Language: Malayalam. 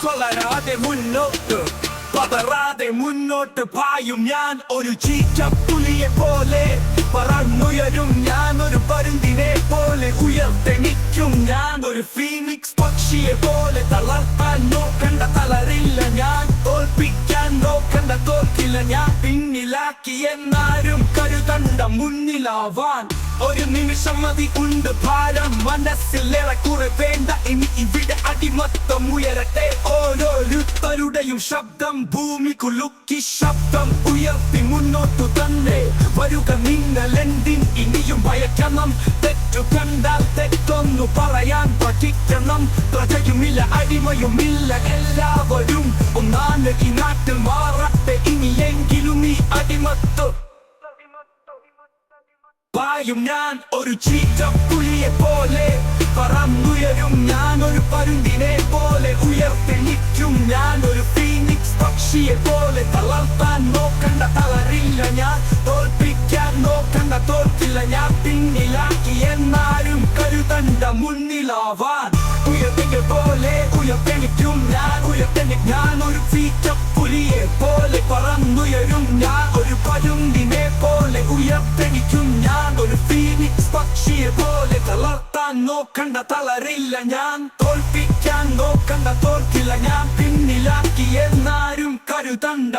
കൊളരാതെ മുന്നോട്ട് പതറാതെ മുന്നോട്ട് പായും ഞാൻ ഒരു ചീറ്റപ്പുലിയെ പോലെ പറന്നുയരും ഞാൻ ഒരു പരുന്തിനെ പോലെ ഉയർത്തെണിക്കും ഞാൻ ഒരു ഫീനിക്സ് പക്ഷിയെ പോലെ തളർത്താൻ നോക്കണ്ട തളരില്ല ഞാൻ തോൽപ്പിക്കാൻ നോക്കണ്ട തോൽക്കില്ല ഞാൻ പിന്നിലാക്കി എന്നാരും കരുതണ്ട മുന്നിലാവാൻ ഒരു നിമിഷം മതി ഉണ്ട് ഭാരം മനസ്സിലേറെ കുറെ വേണ്ട ഇനി ഇവിടെ അടിമത്തം ഉയരട്ടെ ഓരോരുത്തരുടെയും ശബ്ദം ഭൂമി കുലുക്കി ശബ്ദം ഉയർത്തി മുന്നോട്ടു തന്നെ വരുക നിങ്ങൾ എന്തിൻ ഇനിയും ഭയക്കണം തെറ്റു കണ്ടാൽ തെറ്റൊന്നു പറയാൻ പഠിക്കണം പ്രജയുമില്ല അടിമയുമില്ല എല്ലാവരും ഒന്നാണ് ഈ നാട്ടിൽ മാറട്ടെ ഇനിയെങ്കിലും ഈ അടിമത്തം പായും ഞാൻ ഒരു ചീറ്റപ്പുലിയെ പോലെ പറന്നുയരും ഞാൻ ഒരു പരുന്തിനെ പോലെ ഉയർത്തെണിക്കും ഞാൻ ഒരു ഫീനിക്സ് പക്ഷിയെ പോലെ തളർത്താൻ നോക്കണ്ട തളരില്ല ഞാൻ തോൽപ്പിക്കാൻ നോക്കണ്ട തോൽക്കില്ല ഞാൻ പിന്നിലാക്കി എന്നാരും കരുതണ്ട മുന്നിലാവാൻ ഉയർത്തികൾ പോലെ ഉയർത്തെണിക്കും ഞാൻ ഒരു ചീറ്റപ്പുലിയെ പോലെ പറന്നുയരും ഞാൻ ഒരു പരുന്തിനെ പോലെ ഉയർത്തെണിക്കും ഞാൻ ഒരു ഫീനിക്സ് പക്ഷിയെ പോലെ തളർത്താൻ നോക്കണ്ട തളരില്ല ഞാൻ തോൽപ്പിക്കാൻ നോക്കണ്ട തോൽക്കില്ല ഞാൻ പിന്നിലാക്കി എന്നാരും കരുതണ്ട